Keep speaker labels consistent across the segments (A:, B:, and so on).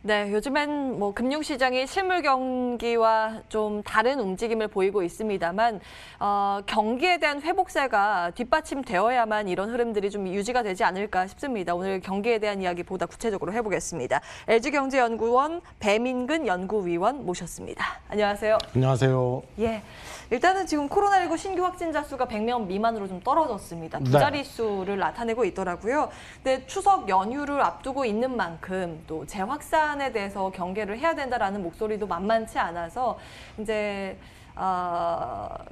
A: 네, 요즘엔 뭐 금융시장이 실물 경기와 좀 다른 움직임을 보이고 있습니다만 경기에 대한 회복세가 뒷받침되어야만 이런 흐름들이 좀 유지가 되지 않을까 싶습니다. 오늘 경기에 대한 이야기 보다 구체적으로 해보겠습니다. LG경제연구원 배민근 연구위원 모셨습니다. 안녕하세요.
B: 안녕하세요.
A: 예. 일단은 지금 코로나19 신규 확진자 수가 100명 미만으로 좀 떨어졌습니다. 두 자릿수를 나타내고 있더라고요. 근데 추석 연휴를 앞두고 있는 만큼 또 재확산에 대해서 경계를 해야 된다라는 목소리도 만만치 않아서 이제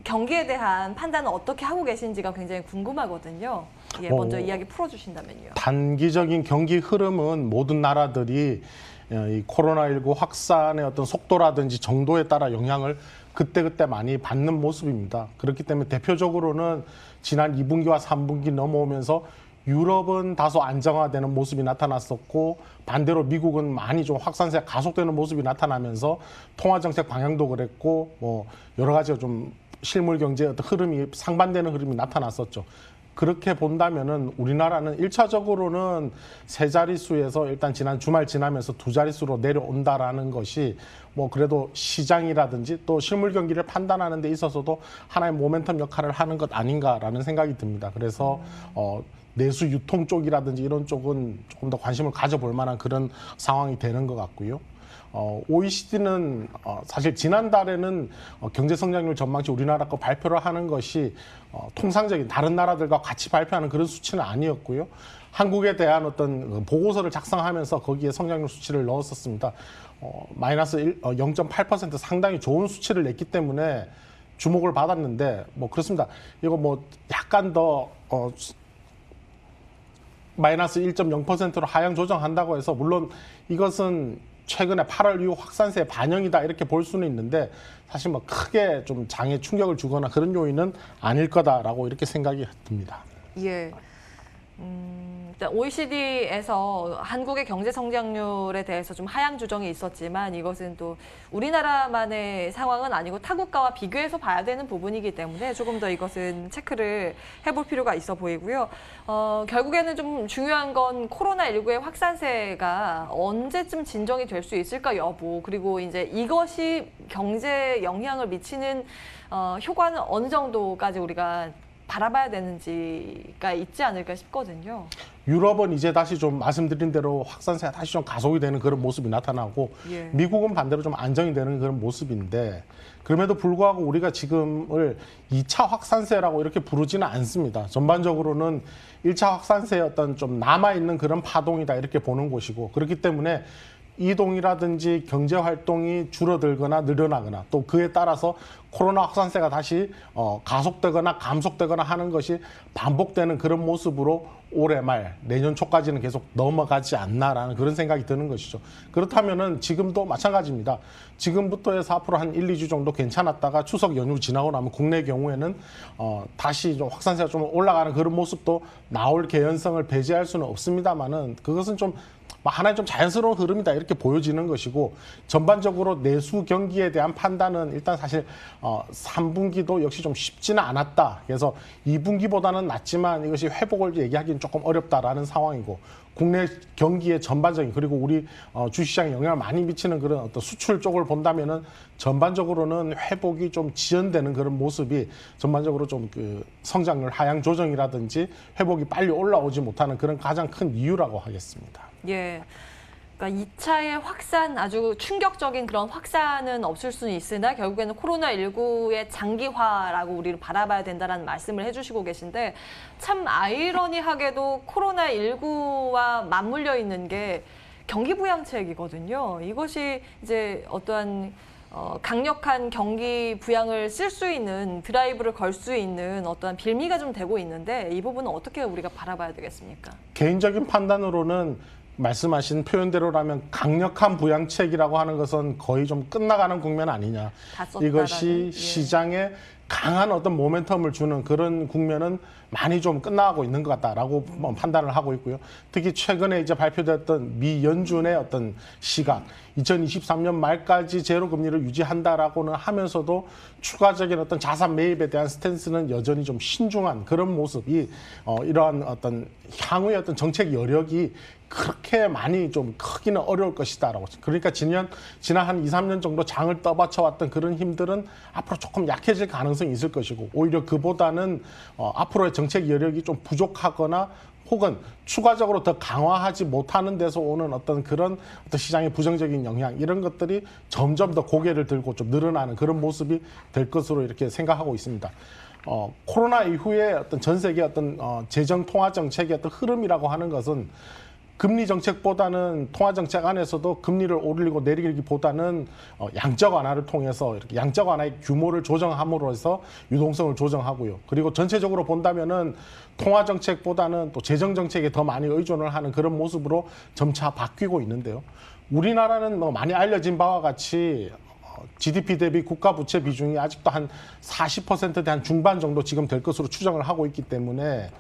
A: 경기에 대한 판단은 어떻게 하고 계신지가 굉장히 궁금하거든요. 예, 먼저 이야기 풀어주신다면요.
B: 단기적인 경기 흐름은 모든 나라들이 이 코로나19 확산의 어떤 속도라든지 정도에 따라 영향을 그때그때 많이 받는 모습입니다. 그렇기 때문에 대표적으로는 지난 2분기와 3분기 넘어오면서 유럽은 다소 안정화되는 모습이 나타났었고 반대로 미국은 많이 좀 확산세가 가속되는 모습이 나타나면서 통화정책 방향도 그랬고 뭐 여러 가지가 좀 실물 경제의 어떤 흐름이 상반되는 흐름이 나타났었죠. 그렇게 본다면은 우리나라는 1차적으로는 세 자릿수에서 일단 지난 주말 지나면서 두 자릿수로 내려온다라는 것이 뭐 그래도 시장이라든지 또 실물 경기를 판단하는 데 있어서도 하나의 모멘텀 역할을 하는 것 아닌가라는 생각이 듭니다. 그래서 내수 유통 쪽이라든지 이런 쪽은 조금 더 관심을 가져볼 만한 그런 상황이 되는 것 같고요. OECD는 사실 지난달에는 경제 성장률 전망치 우리나라 거 발표를 하는 것이 통상적인 다른 나라들과 같이 발표하는 그런 수치는 아니었고요. 한국에 대한 어떤 보고서를 작성하면서 거기에 성장률 수치를 넣었었습니다. 마이너스 0.8% 상당히 좋은 수치를 냈기 때문에 주목을 받았는데 뭐 그렇습니다. 이거 뭐 약간 더 마이너스 1.0%로 하향 조정한다고 해서 물론 이것은 최근에 8월 이후 확산세의 반영이다 이렇게 볼 수는 있는데 사실 뭐 크게 좀 장에 충격을 주거나 그런 요인은 아닐 거다라고 이렇게 생각이 듭니다.
A: 예. OECD에서 한국의 경제 성장률에 대해서 좀 하향 조정이 있었지만 이것은 또 우리나라만의 상황은 아니고 타국가와 비교해서 봐야 되는 부분이기 때문에 조금 더 이것은 체크를 해볼 필요가 있어 보이고요. 결국에는 좀 중요한 건 코로나19의 확산세가 언제쯤 진정이 될 수 있을까 여부, 그리고 이제 이것이 경제에 영향을 미치는 효과는 어느 정도까지 우리가 바라봐야 되는지가 있지 않을까 싶거든요.
B: 유럽은 이제 다시 좀 말씀드린 대로 확산세가 다시 좀 가속이 되는 그런 모습이 나타나고
A: 예.
B: 미국은 반대로 좀 안정이 되는 그런 모습인데 그럼에도 불구하고 우리가 지금을 2차 확산세라고 이렇게 부르지는 않습니다. 전반적으로는 1차 확산세의 어떤 좀 남아있는 그런 파동이다 이렇게 보는 것이고 그렇기 때문에 이동이라든지 경제 활동이 줄어들거나 늘어나거나 또 그에 따라서 코로나 확산세가 다시 가속되거나 감속되거나 하는 것이 반복되는 그런 모습으로 올해 말 내년 초까지는 계속 넘어가지 않나라는 그런 생각이 드는 것이죠. 그렇다면은 지금도 마찬가지입니다. 지금부터 해서 앞으로 한 1, 2주 정도 괜찮았다가 추석 연휴 지나고 나면 국내 경우에는 다시 좀 확산세가 좀 올라가는 그런 모습도 나올 개연성을 배제할 수는 없습니다만은 그것은 좀 하나의 좀 자연스러운 흐름이다 이렇게 보여지는 것이고 전반적으로 내수 경기에 대한 판단은 일단 사실 3분기도 역시 좀 쉽지는 않았다. 그래서 2분기보다는 낫지만 이것이 회복을 얘기하기는 조금 어렵다라는 상황이고 국내 경기의 전반적인 그리고 우리 주시장에 영향을 많이 미치는 그런 어떤 수출 쪽을 본다면은 전반적으로는 회복이 좀 지연되는 그런 모습이 전반적으로 좀 그 성장률 하향 조정이라든지 회복이 빨리 올라오지 못하는 그런 가장 큰 이유라고 하겠습니다.
A: 예. 그러니까 2차의 확산, 아주 충격적인 그런 확산은 없을 수는 있으나 결국에는 코로나19의 장기화라고 우리를 바라봐야 된다는 말씀을 해주시고 계신데 참 아이러니하게도 코로나19와 맞물려 있는 게 경기 부양책이거든요. 이것이 이제 어떠한 강력한 경기 부양을 쓸 수 있는 드라이브를 걸 수 있는 어떠한 빌미가 좀 되고 있는데 이 부분은 어떻게 우리가 바라봐야 되겠습니까?
B: 개인적인 판단으로는 말씀하신 표현대로라면 강력한 부양책이라고 하는 것은 거의 좀 끝나가는 국면 아니냐. 이것이 시장의 강한 어떤 모멘텀을 주는 그런 국면은 많이 좀 끝나고 있는 것 같다라고 판단을 하고 있고요. 특히 최근에 이제 발표됐던 미 연준의 어떤 시각, 2023년 말까지 제로 금리를 유지한다라고는 하면서도 추가적인 어떤 자산 매입에 대한 스탠스는 여전히 좀 신중한 그런 모습이 이러한 어떤 향후의 어떤 정책 여력이 그렇게 많이 좀 크기는 어려울 것이다라고. 그러니까 지난 한 2, 3년 정도 장을 떠받쳐왔던 그런 힘들은 앞으로 조금 약해질 가능성이 있을 것이고, 오히려 그보다는 앞으로의 정책 여력이 좀 부족하거나 혹은 추가적으로 더 강화하지 못하는 데서 오는 어떤 그런 어떤 시장의 부정적인 영향, 이런 것들이 점점 더 고개를 들고 좀 늘어나는 그런 모습이 될 것으로 이렇게 생각하고 있습니다. 코로나 이후에 어떤 전 세계 어떤 재정 통화 정책의 어떤 흐름이라고 하는 것은 금리 정책보다는 통화 정책 안에서도 금리를 올리고 내리기보다는 양적 완화를 통해서 이렇게 양적 완화의 규모를 조정함으로 해서 유동성을 조정하고요. 그리고 전체적으로 본다면은 통화 정책보다는 또 재정 정책에 더 많이 의존을 하는 그런 모습으로 점차 바뀌고 있는데요. 우리나라는 뭐 많이 알려진 바와 같이 GDP 대비 국가 부채 비중이 아직도 한 40%대 한 중반 정도 지금 될 것으로 추정을 하고 있기 때문에,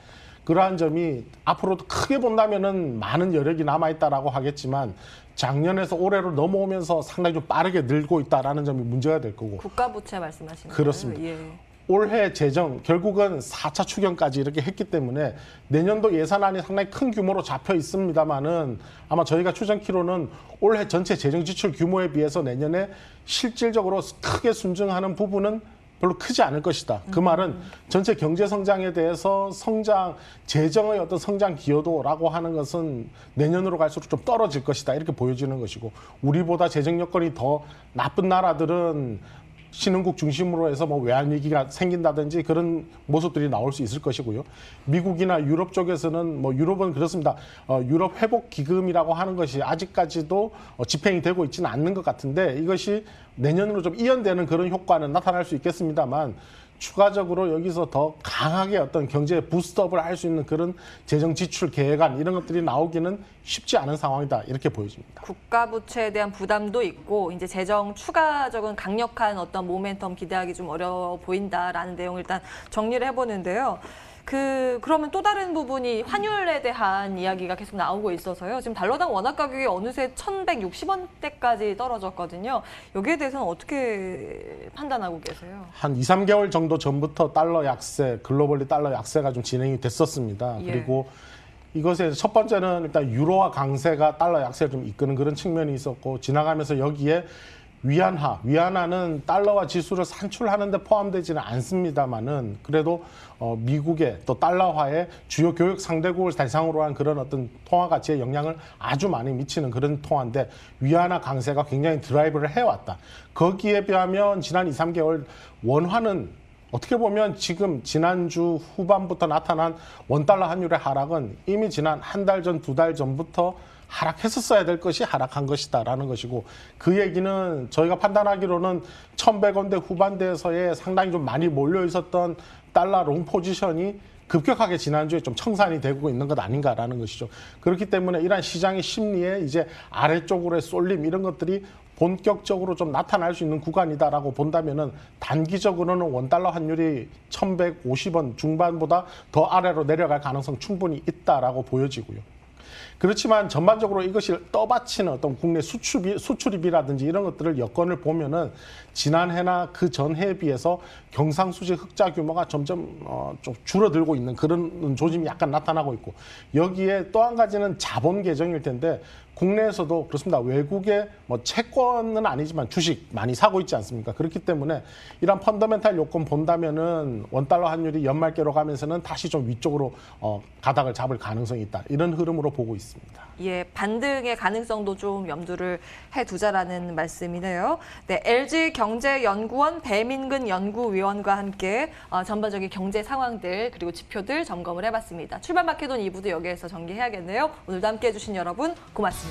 B: 그러한 점이 앞으로도 크게 본다면은 많은 여력이 남아있다라고 하겠지만, 작년에서 올해로 넘어오면서 상당히 좀 빠르게 늘고 있다라는 점이 문제가 될 거고.
A: 국가 부채 말씀하시는
B: 그렇습니다.
A: 거예요? 예.
B: 올해 재정 결국은 4차 추경까지 이렇게 했기 때문에 내년도 예산안이 상당히 큰 규모로 잡혀 있습니다만은, 아마 저희가 추정키로는 올해 전체 재정 지출 규모에 비해서 내년에 실질적으로 크게 순증하는 부분은 별로 크지 않을 것이다. 그 말은 전체 경제 성장에 대해서 재정의 어떤 성장 기여도라고 하는 것은 내년으로 갈수록 좀 떨어질 것이다, 이렇게 보여지는 것이고, 우리보다 재정 여건이 더 나쁜 나라들은 신흥국 중심으로 해서 뭐 외환 위기가 생긴다든지 그런 모습들이 나올 수 있을 것이고요. 미국이나 유럽 쪽에서는 뭐 유럽은 그렇습니다. 유럽 회복 기금이라고 하는 것이 아직까지도 집행이 되고 있지는 않는 것 같은데, 이것이 내년으로 좀 이연되는 그런 효과는 나타날 수 있겠습니다만, 추가적으로 여기서 더 강하게 어떤 경제 부스트업을 할 수 있는 그런 재정 지출 계획안, 이런 것들이 나오기는 쉽지 않은 상황이다, 이렇게 보여집니다.
A: 국가 부채에 대한 부담도 있고, 이제 재정 추가적인 강력한 어떤 모멘텀 기대하기 좀 어려워 보인다라는 내용을 일단 정리를 해보는데요. 그러면 또 다른 부분이 환율에 대한 이야기가 계속 나오고 있어서요. 지금 달러당 원화 가격이 어느새 1,160원대까지 떨어졌거든요. 여기에 대해서는 어떻게 판단하고 계세요?
B: 한 2, 3개월 정도 전부터 달러 약세, 글로벌리 달러 약세가 좀 진행이 됐었습니다.
A: 예.
B: 그리고 이것의 첫 번째는 일단 유로화 강세가 달러 약세를 좀 이끄는 그런 측면이 있었고, 지나가면서 여기에 위안화는 달러와 지수를 산출하는 데 포함되지는 않습니다만은, 그래도 미국의 또 달러화의 주요 교역 상대국을 대상으로 한 그런 어떤 통화 가치에 영향을 아주 많이 미치는 그런 통화인데, 위안화 강세가 굉장히 드라이브를 해왔다. 거기에 비하면 지난 2, 3개월 원화는 어떻게 보면 지금 지난주 후반부터 나타난 원달러 환율의 하락은 이미 지난 한 달 전, 2달 전부터 하락했었어야 될 것이 하락한 것이다라는 것이고, 그 얘기는 저희가 판단하기로는 1,100원대 후반대에서의 상당히 좀 많이 몰려 있었던 달러 롱 포지션이 급격하게 지난주에 좀 청산이 되고 있는 것 아닌가라는 것이죠. 그렇기 때문에 이러한 시장의 심리에 이제 아래쪽으로의 쏠림, 이런 것들이 본격적으로 좀 나타날 수 있는 구간이다라고 본다면은, 단기적으로는 원달러 환율이 1,150원 중반보다 더 아래로 내려갈 가능성 충분히 있다라고 보여지고요. 그렇지만 전반적으로 이것이 떠받치는 어떤 국내 수출입이라든지 이런 것들을 여건을 보면은 지난해나 그 전해에 비해서 경상수지 흑자 규모가 점점 좀 줄어들고 있는 그런 조짐이 약간 나타나고 있고, 여기에 또 한 가지는 자본 계정일 텐데, 국내에서도 그렇습니다. 외국의 뭐 채권은 아니지만 주식 많이 사고 있지 않습니까? 그렇기 때문에 이런 펀더멘탈 요건 본다면은 원달러 환율이 연말께로 가면서는 다시 좀 위쪽으로 가닥을 잡을 가능성이 있다, 이런 흐름으로 보고 있습니다.
A: 예, 반등의 가능성도 좀 염두를 해두자라는 말씀이네요. 네, LG경제연구원 배민근 연구위원과 함께 전반적인 경제 상황들 그리고 지표들 점검을 해봤습니다. 출발마켓온 2부도 여기에서 전개해야겠네요. 오늘도 함께해 주신 여러분 고맙습니다.